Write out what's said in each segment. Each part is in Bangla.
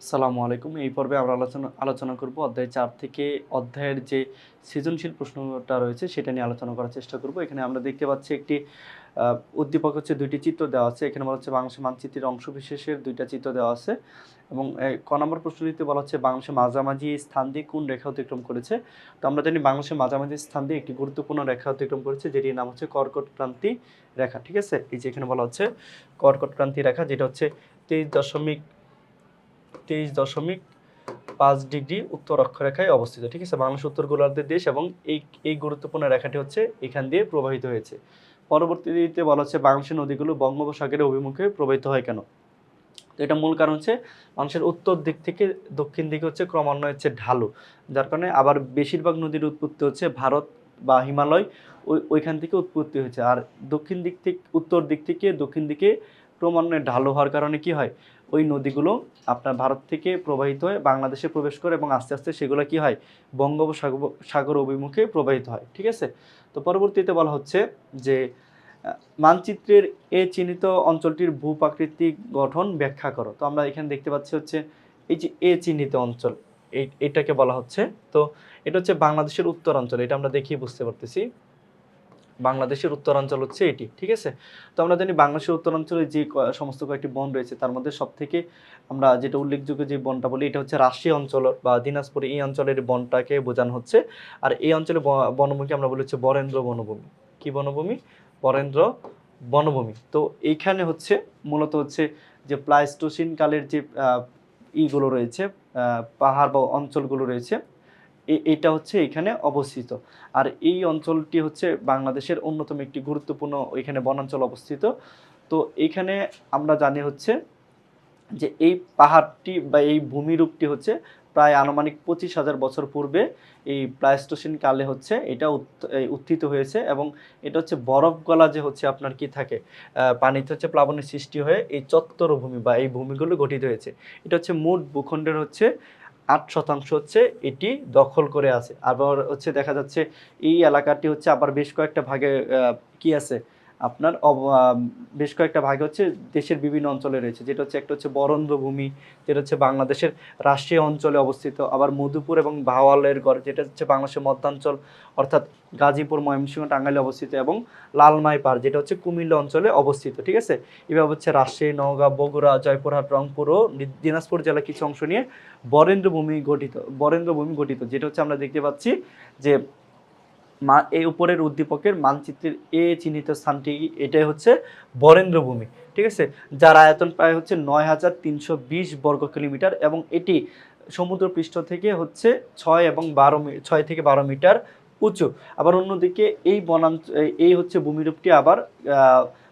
আসসালামু আলাইকুম। এই পর্বে আমরা আলোচনা করব অধ্যায় ৪ থেকে অধ্যায়ের যে সৃজনশীল প্রশ্নটা রয়েছে সেটা নিয়ে আলোচনা করার চেষ্টা করব। এখানে আমরা দেখতে পাচ্ছি একটি আ উদ্দীপক হচ্ছে ২ টি চিত্র দেওয়া আছে। এখানে বলা হচ্ছে বাংলাদেশের মানচিত্রের অংশবিশেষের ২ টা চিত্র দেওয়া আছে এবং ক নম্বর প্রশ্নটিতে বলা হচ্ছে বাংলাদেশের মাঝামাঝি স্থান দিয়ে কোন রেখা অতিক্রম করেছে? তো আমরা জানি বাংলাদেশের মাঝামাঝি স্থান দিয়ে একটি গুরুত্বপূর্ণ রেখা অতিক্রম করেছে যেটির নাম হচ্ছে কর্কটক্রান্তি রেখা। ঠিক আছে? এই যে এখানে বলা হচ্ছে কর্কটক্রান্তি রেখা যেটা হচ্ছে 23.5 ডিগ্রি উত্তর অক্ষরেখায় অবস্থিত। ঠিক আছে? বাংলাদেশ উত্তর গোলার্ধের দেশ এবং এই গুরুত্বপূর্ণ রেখাটি হচ্ছে এখান দিয়ে প্রবাহিত হয়েছে। পরবর্তীতে বলা হচ্ছে বাংলাদেশের নদীগুলো বঙ্গোপসাগরের অভিমুখে প্রবাহিত হয় কেন? তো এটা মূল কারণ হচ্ছে বাংলাদেশের উত্তর দিক থেকে দক্ষিণ দিকে হচ্ছে ক্রমান্বয়ে হচ্ছে ঢালু। যার কারণে আবার বেশিরভাগ নদীর উৎপত্তি হচ্ছে ভারত বা হিমালয় ওইখান থেকে উৎপত্তি হয়েছে। আর দক্ষিণ দিক থেকে উত্তর দিক থেকে দক্ষিণ দিকে ক্রমান্বয়ে ঢালু হওয়ার কারণে কি হয়? ওই নদীগুলো আপনার ভারত থেকে প্রবাহিত হয়ে বাংলাদেশে প্রবেশ করে এবং আস্তে, আস্তে সেগুলো কি হয়? সাগর অভিমুখে প্রবাহিত হয়। ঠিক আছে? তো পরবর্তীতে বলা হচ্ছে যে মানচিত্রের এ চিহ্নিত অঞ্চলটির ভূপ্রাকৃতিক গঠন ব্যাখ্যা করো। তো আমরা এখানে দেখতে পাচ্ছি হচ্ছে এই যে এ চিহ্নিত অঞ্চল এটাকে বলা হচ্ছে। তো এটা হচ্ছে বাংলাদেশের উত্তরাঞ্চল। এটা আমরা দেখেই বুঝতে পারতেছি। বাংলাদেশের উত্তরাঞ্চল হচ্ছে এটি। ঠিক আছে? তো আমরা জানি বাংলাদেশের উত্তরাঞ্চলে যে সমস্ত কয়েকটি বন রয়েছে তার মধ্যে সবথেকে আমরা যেটা উল্লেখযোগ্য যে বনটা বলি এটা হচ্ছে রাজশাহী অঞ্চল বা দিনাজপুর এই অঞ্চলের বনটাকে বোঝানো হচ্ছে। আর এই অঞ্চলে বনভূমিকে আমরা বলি হচ্ছে বরেন্দ্র বনভূমি। কি বনভূমি? বরেন্দ্র বনভূমি। তো এইখানে হচ্ছে মূলত হচ্ছে যে প্লাইস্টোসিন কালের যে ইগুলো রয়েছে পাহাড় বা অঞ্চলগুলো রয়েছে এটা হচ্ছে এখানে অবস্থিত। আর এই অঞ্চলটি হচ্ছে বাংলাদেশের অন্যতম একটি গুরুত্বপূর্ণ এখানে বনাঞ্চল অবস্থিত। তো এইখানে আমরা জানি হচ্ছে যে এই পাহাড়টি বা এই ভূমিরূপটি হচ্ছে প্রায় আনুমানিক 25,000 বছর পূর্বে এই প্লাইস্টোসিন কালে হচ্ছে এটা উত্থিত হয়েছে এবং এটা হচ্ছে বরফ গলা যে হচ্ছে আপনার কি থাকে পানিতে হচ্ছে প্লাবনের সৃষ্টি হয়ে এই চত্বর ভূমি বা এই ভূমিগুলো গঠিত হয়েছে। এটা হচ্ছে মোট ভূখণ্ডের হচ্ছে 8% হচ্ছে এটি দখল করে আছে। আবার হচ্ছে দেখা যাচ্ছে এই এলাকাটি হচ্ছে আবার বেশ কয়েকটা ভাগে কি আছে আপনার বেশ কয়েকটা ভাগে হচ্ছে দেশের বিভিন্ন অঞ্চলে রয়েছে। যেটা হচ্ছে একটা হচ্ছে বরেন্দ্র ভূমি, যেটা হচ্ছে বাংলাদেশের রাজশাহী অঞ্চলে অবস্থিত। আবার মধুপুর এবং ভাওয়ালের গড় যেটা হচ্ছে বাংলাদেশের মধ্যাঞ্চল অর্থাৎ গাজীপুর, ময়মনসিংহ, টাঙ্গাইলে অবস্থিত এবং লালমাই পাড় যেটা হচ্ছে কুমিল্লা অঞ্চলে অবস্থিত। ঠিক আছে? এভাবে হচ্ছে রাজশাহী, নওগাঁ, বগুড়া, জয়পুরহাট, রংপুর ও দিনাজপুর জেলার কিছু অংশ নিয়ে বরেন্দ্র ভূমি গঠিত যেটা হচ্ছে আমরা দেখতে পাচ্ছি যে এই উপরের উদ্দীপকের মানচিত্রের এ চিহ্নিত স্থানটি এটাই হচ্ছে বরেন্দ্র ভূমি। ঠিক আছে? যার আয়তন প্রায় হচ্ছে ৯,৩২০ বর্গ কিলোমিটার এবং এটি সমুদ্রপৃষ্ঠ থেকে হচ্ছে ৬ থেকে ১২ মিটার উঁচু। আবার অন্যদিকে এই হচ্ছে ভূমিরূপটি আবার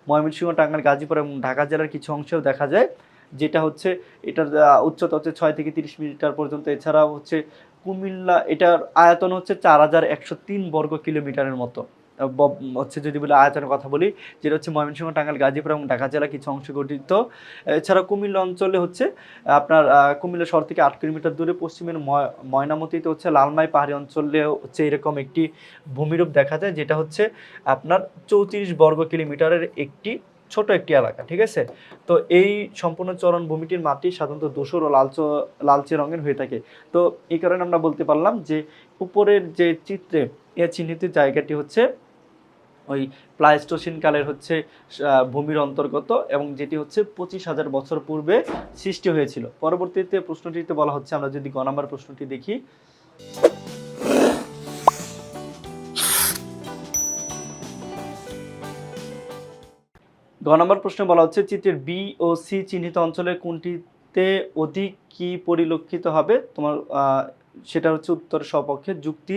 ময়মনসিংহ, টাঙ্গাইল, গাজীপুর এবং ঢাকা জেলার কিছু অংশেও দেখা যায়। যেটা হচ্ছে এটার উচ্চতা হচ্ছে ৬ থেকে ৩০ মিটার পর্যন্ত। এছাড়াও হচ্ছে কুমিল্লা এটার আয়তন হচ্ছে ৪,১০৩ বর্গ কিলোমিটারের মতো। হচ্ছে যদি বলি আয়তনের কথা বলি যেটা হচ্ছে ময়মনসিংহ, টাঙ্গাইল, গাজীপুর এবং ঢাকা জেলা কিছু অংশ গঠিত। এছাড়া কুমিল্লা অঞ্চলে হচ্ছে আপনার কুমিল্লা শহর থেকে ৮ কিলোমিটার দূরে পশ্চিমের ময়নামতিতে হচ্ছে লালমাই পাহাড়ি অঞ্চলে হচ্ছে এরকম একটি ভূমিরূপ দেখা যায় যেটা হচ্ছে আপনার ৩৪ বর্গ কিলোমিটারের ছোট একটি এলাকা। ঠিক আছে? তো এই সম্পূর্ণ চরণ ভূমিটির মাটি সাধারণত ধূসর ও লালচে রঙের হয়ে থাকে। তো এই কারণে আমরা বলতে পারলাম যে উপরের যে চিত্রে চিহ্নিত জায়গাটি হচ্ছে ওই প্লাইস্টোসিন কালের হচ্ছে ভূমির অন্তর্গত এবং যেটি হচ্ছে 25,000 বছর পূর্বে সৃষ্টি হয়েছিল। পরবর্তীতে প্রশ্নটিতে বলা হচ্ছে আমরা যদি গ নাম্বার প্রশ্নটি দেখি গ নম্বর প্রশ্নে বলা হচ্ছে চিত্রের বি ও সি চিহ্নিত অঞ্চলের কোনটিতে অধিক কি পরিলক্ষিত হবে তোমার সেটা হচ্ছে উত্তর সপক্ষে যুক্তি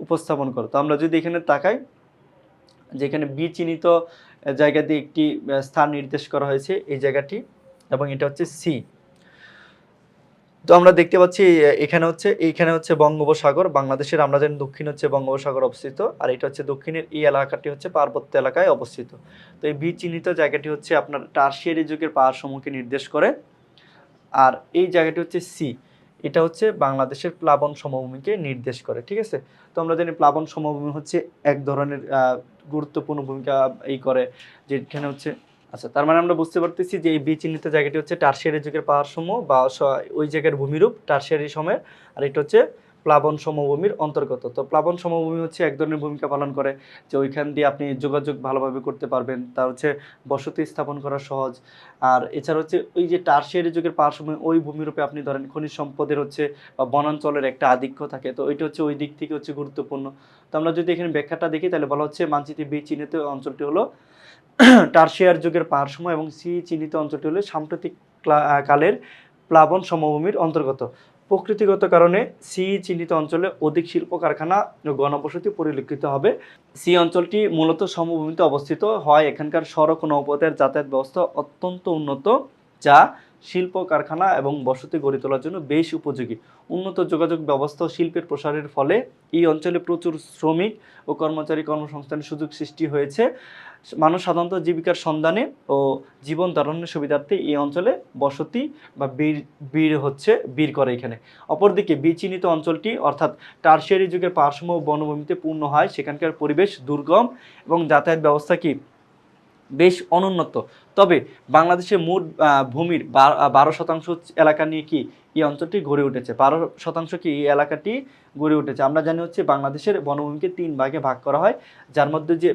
উপস্থাপন করো। তো আমরা যদি এখানে তাকাই যেখানে বি চিহ্নিত জায়গা দিয়ে একটি স্থান নির্দেশ করা হয়েছে এই জায়গাটি এবং এটা হচ্ছে সি। তো আমরা দেখতে পাচ্ছি এইখানে হচ্ছে বঙ্গোপসাগর বাংলাদেশের আমরা জানি দক্ষিণ হচ্ছে বঙ্গোপসাগর অবস্থিত আর এটা হচ্ছে দক্ষিণের এই এলাকাটি হচ্ছে পার্বত্য এলাকায় অবস্থিত। তো এই বি চিহ্নিত জায়গাটি হচ্ছে আপনার টারশিয়ারি যুগের পাহাড় সমূহকে নির্দেশ করে। আর এই জায়গাটি হচ্ছে সি, এটা হচ্ছে বাংলাদেশের প্লাবন সমভূমিকে নির্দেশ করে। ঠিক আছে? তো আমরা জানি প্লাবন সমভূমি হচ্ছে এক ধরনের গুরুত্বপূর্ণ ভূমিকা করে যেখানে হচ্ছে আচ্ছা, তার মানে আমরা বুঝতে পারতেছি যে এই বি চিহ্নিত জায়গাটি হচ্ছে টারশিয়ারি যুগের পাহাড়সমূহ বা ওই জায়গার ভূমিরূপ টারশিয়ারি সময়ের, আর এটা হচ্ছে প্লাবন সমভূমির অন্তর্গত। তো প্লাবন সমভূমি হচ্ছে এক ধরনের ভূমিকা পালন করে যে ওইখান দিয়ে আপনি যোগাযোগ ভালোভাবে করতে পারবেন, তা হচ্ছে বসতি স্থাপন করা সহজ। আর এছাড়া হচ্ছে ওই যে টারশিয়ারি যুগের পাহাড়সমূহ ওই ভূমিরূপে আপনি ধরেন খনিজ সম্পদের হচ্ছে বা বনাঞ্চলের একটা আধিক্য থাকে, তো ওইটা হচ্ছে ওই দিক থেকে হচ্ছে গুরুত্বপূর্ণ। তো আমরা যদি এখানে ব্যাখ্যাটা দেখি তাহলে বলা হচ্ছে মানচিত্রে বি চিহ্নিত অঞ্চলটি হলো টারশিয়ার যুগের পাহাড়সমূহ এবং সি চিহ্নিত অঞ্চলটি হলো সাম্প্রতিক কালের প্লাবন সমভূমির অন্তর্গত। প্রকৃতিগত কারণে সি চিহ্নিত অঞ্চলে অধিক শিল্প কারখানা ও গণবসতি পরিলক্ষিত হবে। সি অঞ্চলটি মূলত সমভূমিতে অবস্থিত হয়, এখানকার সড়ক ও নৌপথের যাতায়াত ব্যবস্থা অত্যন্ত উন্নত, যা শিল্প কারখানা এবং বসতি গড়ে তোলার জন্য বেশ উপযোগী। উন্নত যোগাযোগ ব্যবস্থা ও শিল্পের প্রসারের ফলে এই অঞ্চলে প্রচুর শ্রমিক ও কর্মচারী কর্মসংস্থানের সুযোগ সৃষ্টি হয়েছে। মানুষ সাধারণত জীবিকার সন্ধানে ও জীবন ধারণের সুবিধার্থে এই অঞ্চলে বসতি বা বীর করে এখানে। অপরদিকে বিচিহ্নিত অঞ্চলটি অর্থাৎ টারশিয়ারি যুগের পাহাড়সমূহ বনভূমিতে পূর্ণ হয়, সেখানকার পরিবেশ দুর্গম এবং যাতায়াত ব্যবস্থা কি বেশ অনুন্নত। তবে বাংলাদেশের মোট ভূমির 12% এলাকা নিয়ে কি এই অঞ্চলটি গড়ে উঠেছে। 12% কি এই এলাকাটি গড়ে উঠেছে। আমরা জানি হচ্ছে বাংলাদেশের বনভূমিকে 3 ভাগে ভাগ করা হয়, যার মধ্যে যে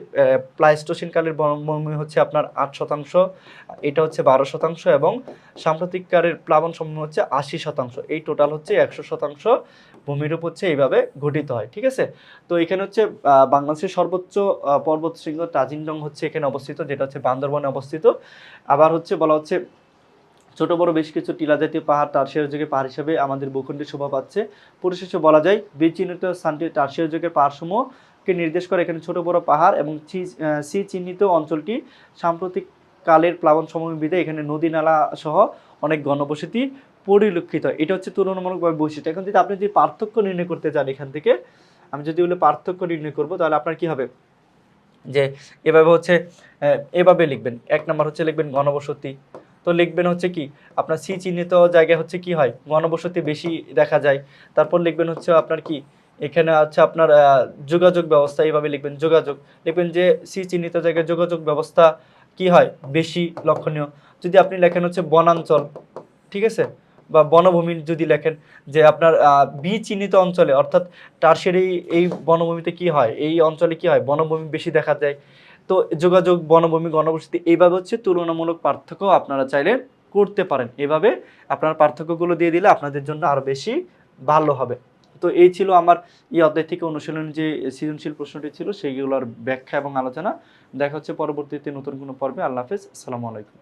প্লাইস্টোসিন কালের বনভূমি হচ্ছে আপনার 8%, এটা হচ্ছে 12%, এবং সাম্প্রতিক কালের প্লাবন সমভূমি হচ্ছে 80%। এই টোটাল হচ্ছে 100% ভূমিরূপ হচ্ছে এইভাবে গঠিত হয়। ঠিক আছে, তো এখানে হচ্ছে বাংলাদেশের সর্বোচ্চ পর্বত শৃঙ্গ তাজিংডং হচ্ছে এখানে অবস্থিত, যেটা হচ্ছে বান্দরবানে অবস্থিত। আবার হচ্ছে বলা হচ্ছে ছোট বড় বেশ কিছু টিলা জাতীয় পাহাড় টারশিয়ারি যুগের পাহাড় হিসেবে আমাদের ভূখণ্ডে শোভা পাচ্ছে। পরিশেষে বলা যায় বিচিহ্নিত স্থানটি টারশিয়ারি যুগের পাহাড়সমূহকে নির্দেশ করে। এখানে ছোট বড় পাহাড় এবং সি চিহ্নিত অঞ্চলটি সাম্প্রতিক কালের প্লাবন সমভূমিতে এখানে নদী নালা সহ অনেক ঘনবসতি পরিলক্ষিত। এটা হচ্ছে তুলনামূলকভাবে বৈশিষ্ট্য। এখন যদি আপনি যদি পার্থক্য নির্ণয় করতে চান এখান থেকে, আমি যদি বলে পার্থক্য নির্ণয় করবো, তাহলে আপনার কি হবে যে এভাবে হচ্ছে এভাবে লিখবেন। 1 নম্বর হচ্ছে লিখবেন ঘনবসতি, তো লিখবেন হচ্ছে কি আপনার সি চিহ্নিত জায়গায় হচ্ছে কি হয় ঘনবসতি বেশি দেখা যায়। তারপর লিখবেন হচ্ছে আপনার কি এখানে আছে আপনার যোগাযোগ ব্যবস্থা, এইভাবে লিখবেন যোগাযোগ, লিখবেন যে সি চিহ্নিত জায়গায় যোগাযোগ ব্যবস্থা কি হয় বেশি লক্ষণীয়। যদি আপনি লেখেন হচ্ছে বনাঞ্চল, ঠিক আছে, বা বনভূমির যদি লেখেন যে আপনার বি চিহ্নিত অঞ্চলে অর্থাৎ টারশিয়ারি এই বনভূমিতে কি হয়, এই অঞ্চলে কি হয় বনভূমি বেশি দেখা যায়। তো যোগাযোগ বনভূমি ঘনবসতি এইভাবে হচ্ছে তুলনামূলক পার্থক্য আপনারা চাইলে করতে পারেন। এভাবে আপনার পার্থক্যগুলো দিয়ে দিলে আপনাদের জন্য আরও বেশি ভালো হবে। তো এই ছিল আমার এই অধ্যায় থেকে অনুশীলন যে সৃজনশীল প্রশ্নটি ছিল সেইগুলোর ব্যাখ্যা এবং আলোচনা। দেখা হচ্ছে পরবর্তীতে নতুন কোনো পর্বে। আল্লাহ হাফেজ, আসসালামু আলাইকুম।